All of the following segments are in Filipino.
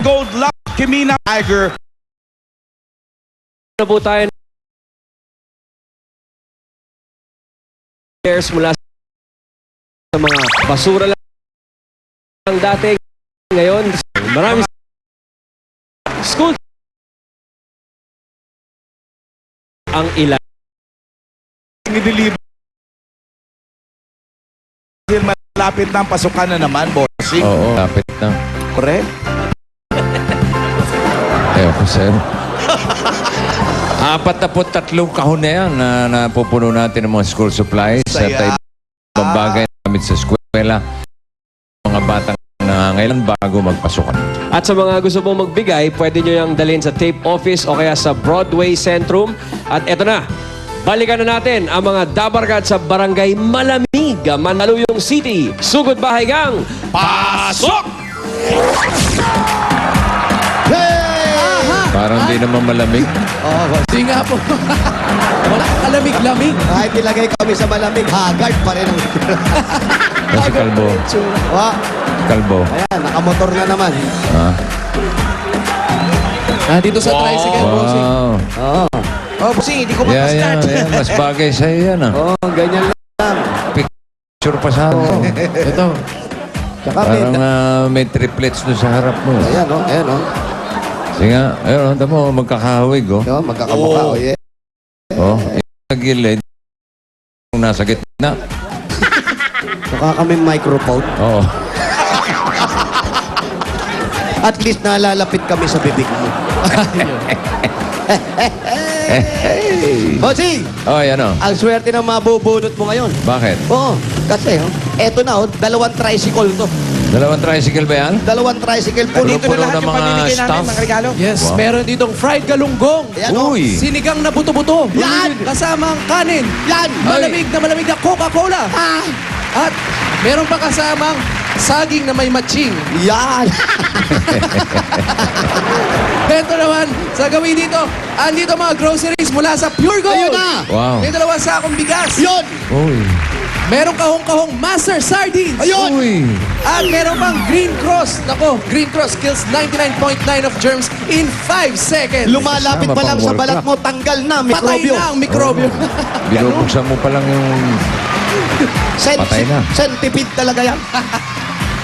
Gold Luck Kimina Tiger. Na po tayo mula sa mga basura lang dati. Ngayon, maraming school ang ilan. Nideliver. Malapit na ang pasukan na naman, bossing. Oo, lapit na. Correct? Ewan, sir. 43 kahon na yan na napupuno natin ng mga school supplies at Saya. ibang bagay namin sa eskwela. Mga batang nangangailan bago magpasukan. At sa mga gusto pong magbigay, pwede nyo yung dalhin sa tape office o kaya sa Broadway Centrum. At eto na, balikan na natin ang mga dabarkad sa Barangay Malamig, Mandaluyong City. Sugod bahay gang, pasok! Parang di naman malamig. Hindi nga po. Wala kalamig-lamig. Kahit ilagay kami sa malamig, haggard pa rin. Kasi kalbo. Wa, Kalbo. ayan, nakamotor na naman. Ah. Dito sa tricycle, bossing. Wow. Oo. Oh, bossing, hindi ko Yeah. Mas bagay sa'yo yan, ah. Oo, ganyan lang. Picture pa sa akin. Ito. Tsaka may, Parang may triplets doon sa harap mo. ayan o, ayan o. Sige nga, ayun, tama mo, magkakahawig, oh. Yo, magkakamukha, oh, yeah. Oh, yung sa gilid, yung nasa gitna. Mukha kami microphone. Oo. At least nalalapit kami sa bibig mo. Bossing, Oh, yan, oh. ang swerte ng mabubunot mo ngayon. Bakit? Oo, kasi eto na, dalawang tricycle to. Dalawang tricycle ba yan? Dalawang tricycle po. Puno-puno ng mga staff. Yes, Wow. meron ditong fried galunggong. Ayan, oh. Uy! Sinigang na buto-buto. Yan! Kasamang kanin. Yan! Malamig na Coca-Cola. Ah! At meron pa kasamang saging na may matching. Yan! Ito naman, sa gawin dito, andito mga groceries mula sa Pure Gold. Ayun na! Wow. May 2 sakong bigas. Yun! Uy! Meron kahong-kahong Master Sardines. Ayun! Uy! At meron pang Green Cross. Nako, Green Cross kills 99.9 of germs in 5 seconds. Lumalapit pa lang sa balat mo, tanggal na, Patay mikrobyo. na ang mikrobyo. Binubuksan mo pa lang yung... Patay na. Centipede talaga yan.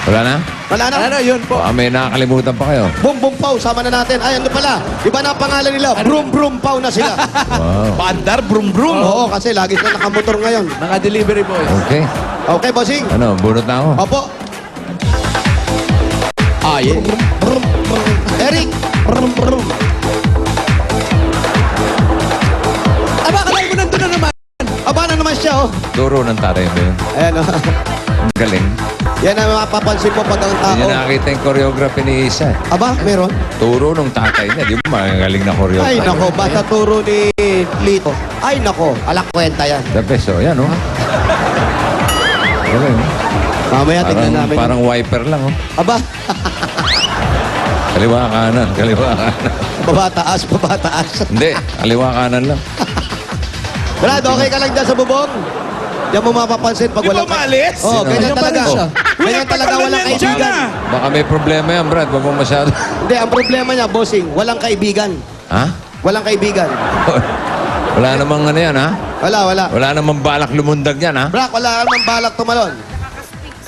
Wala na? Wala na. Ano, yun po. Baka may nakakalimutan pa kayo. Boom Boom Pow, sama na natin. Ay, ano pala? Iba na ang pangalan nila. Brum Brum Pow na sila. Wow. Bandar, brum brum. Oo, kasi lagi sila nakamotor ngayon. Mga delivery boys. Okay. Okay, bossing? Ano, bunot na ako? Opo. Ah, yeah. Brum, brum. Eric! Brum, brum. Aba, kalay mo nandun na naman. Aba na naman siya, oh. Turo ng tatay mo yun. Ayan, oh. Ang galing. Yan ang mapapansin mo pag ang Hindi niya tao. nakita yung choreography ni Isa. Aba, meron? Turo ng tatay niya. Di ba magaling na choreography? Ay, nako, basta turo ni Lito. Ay, nako, alak kwenta yan. The best, oh. Yan, oh. Galing. Mamaya tignan Parang, namin. parang wiper lang, oh. Aba, Kaliwa kanan, kaliwa kanan. baba taas, baba taas. Hindi, kaliwa kanan lang. Brad, okay ka lang dyan sa bubong? Diyan mo mapapansin pag Di ba walang... umalis? Oo, Sino? ganyan Ganyan pa talaga. rin siya. Ganyan talaga, walang Yan siya kaibigan. na. Baka may problema yan, Brad. Wag mo masyado. Hindi, ang problema niya, bossing, walang kaibigan. Ha? Walang kaibigan. Wala namang ano yan, ha? Wala. Wala namang balak lumundag yan, ha? Brak, wala namang balak tumalon.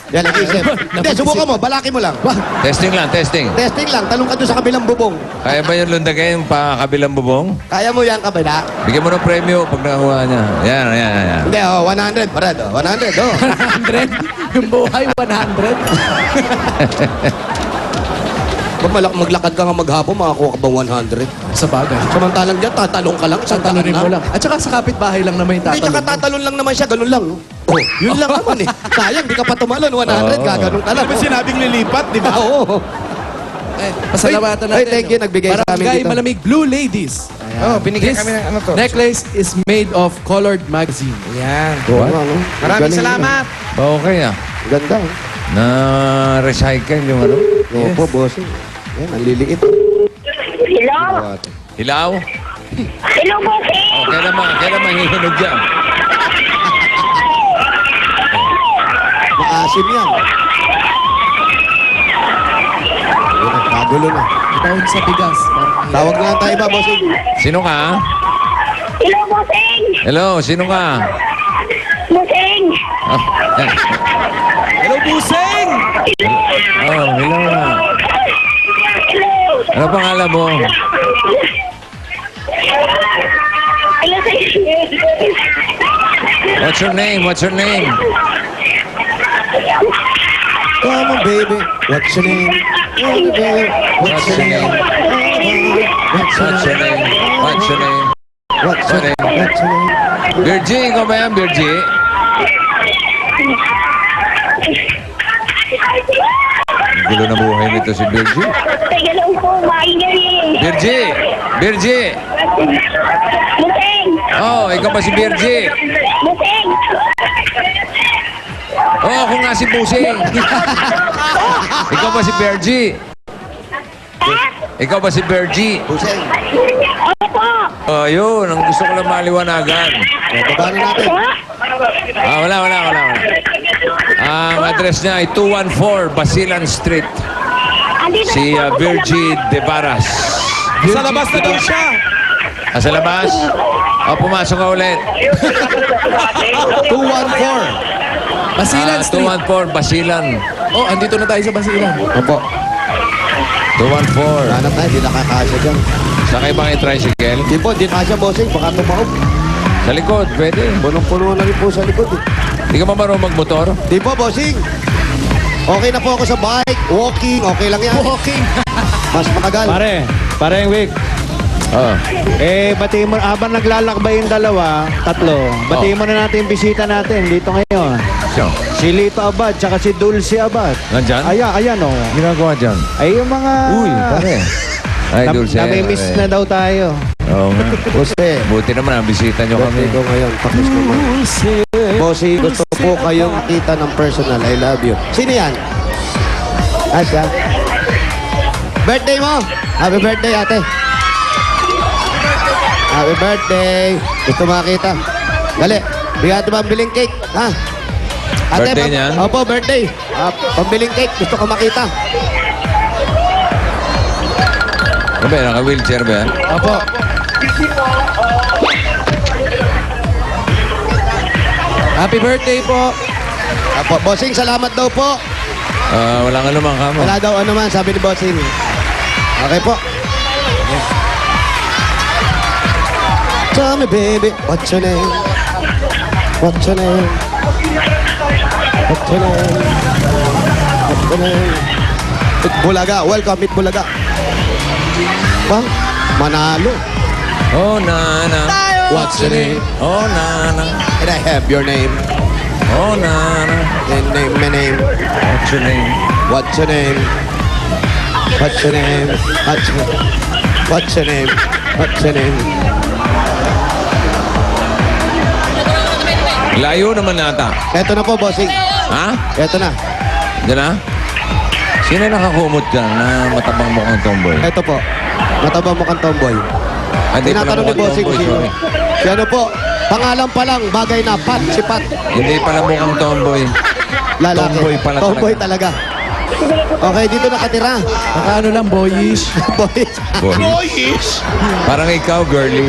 Yan, nag-isip. Hindi, subukan mo, balaki mo lang. Testing lang, testing. Testing lang, talong ka doon sa kabilang bubong. Kaya ba yung lundagay yung pa-kabilang bubong? Kaya mo yan, kabila? Bigyan mo ng premyo pag nakakuha niya. Yan, yan, yan. Hindi, 100, Brad. 100, oh. 100. Yung buhay, 100. Pag maglakad ka nga maghapon, makakuha ka ba 100? Sa bagay. Samantalang dyan, tatalong ka lang, isang Tatalunin daan mo na. lang. At saka sa kapitbahay lang naman yung Hindi, tsaka tatalon. tatalon lang naman siya, ganun lang. Oh, yun lang naman eh. Sayang, di ka pa tumalon, 100, Oo. gaganong ka lang. Di ba sinabing lilipat, di ba? Oo. Eh, pasalamatan Ay, natin. thank you, nagbigay sa amin Barangay dito. Malamig Blue Ladies. Oh, binigyan This kami ng ano to. necklace is made of colored magazine. Yan. Oo, What? ano? Maraming Galing salamat. Ba, okay, ah. yun. Ganda. oh. Na-recycle yung ano. Opo, boss. Yan, ang liliit. Hello? Hilaw? Hello, bossing! Oh, kaya naman hihinog yan. Maasim yan. Ayun, kagulo na. Down sa bigas. Tawag na lang tayo ba, bossing? Sino ka? Hello, bossing! Hello, sino ka? Bossing! Oh, Hello, Buseng! oh, hello. Hello! Ano pangalan mo? Hello, sir. What's your name? What's your name? Come on, baby. What's your name? Come on, baby. What's your name? What's your What's your name? name? What's your name? What's your name? What's your name? Virgie, ikaw ba yan, Virgie? Ang gulo na buhay nito si Virgie. Teka lang po, maingay eh. Virgie! Virgie! Bossing! Oh, ikaw ba si Virgie? Bossing! Oh, ako nga si Busing. Ikaw ba si Virgie? Ikaw ba si Virgie? Buseng. Opo! Oh, yun. Ang gusto ko lang maliwanagan. Baba na natin. Wala. Ang address niya ay 214 Basilan Street. Andito Si na po ako Virgie sa De Barras. Sa labas na daw siya. Sa labas? O, pumasok ka ulit. 214. Basilan Street. 214 Basilan. Oh, andito na tayo sa Basilan. Opo. 214. Hanap tayo, di nakakasya dyan. Sakay ba kayo tricycle? Di po, di kasya, bossing. Baka tumaob. Sa likod, pwede. Punong-puno na rin po sa likod. Eh. Hindi ka mamarunong magmotor? Di po, bossing. Okay na po ako sa bike. Walking, okay lang yan. Walking. Mas matagal. Pare yung wig. Oo. Batiin mo, habang naglalakbay yung dalawa, tatlo, batiin mo na natin yung bisita natin dito ngayon. So, Si Lito Abad, tsaka si Dulce Abad. nandyan? Ayan, oh. Ginagawa dyan? Ay, yung mga... Uy, pare. Ay, Dulce. Nami-miss na daw tayo. Oo nga. Bossing. Buti naman, bisita nyo kami. Birthday ko ngayon. Tapos ko mo. Bossing, gusto po kayong makita ng personal. I love you. Sino yan? Asya? Birthday mo? Happy birthday, ate. Happy birthday. Gusto makita. Dali. Bigyan ito ba ang biling cake? Ha? Ate, Birthday niya? Opo, birthday. Pambiling cake. Gusto ko makita. Ano ba, naka-wheelchair ba yan? Opo. Happy birthday po. Opo. Bossing, salamat daw po. Wala nga naman kamo. Wala daw ano man, sabi ni Bossing. Okay po. Tell me, baby, what's your name? What's your name? What's your name? What's your name? Bulaga, welcome, Bulaga. Bang, Manalo. Oh, nana. What's your name? Oh, nana. And I have your name. Oh, nana. And name, my name. What's your name? What's your name? What's your name? What's your name? What's your name? Layo naman nata. Eto na po, bossing. Ha? Eto na. Diyan na? Sino nakakumot dyan na matabang mukhang tomboy? Eto po. Matabang mukhang tomboy. Hindi pala Tinatanong ni mukhang bossing tomboy, sino. sorry. Si ano po, pangalan pa lang, bagay na, Pat, si Pat. Hindi pala mukhang tomboy. Lalaki. Tomboy pala Tomboy talaga. Okay, dito nakatira. Baka ano lang, boyish. Boys. Boyish. Parang ikaw, girly.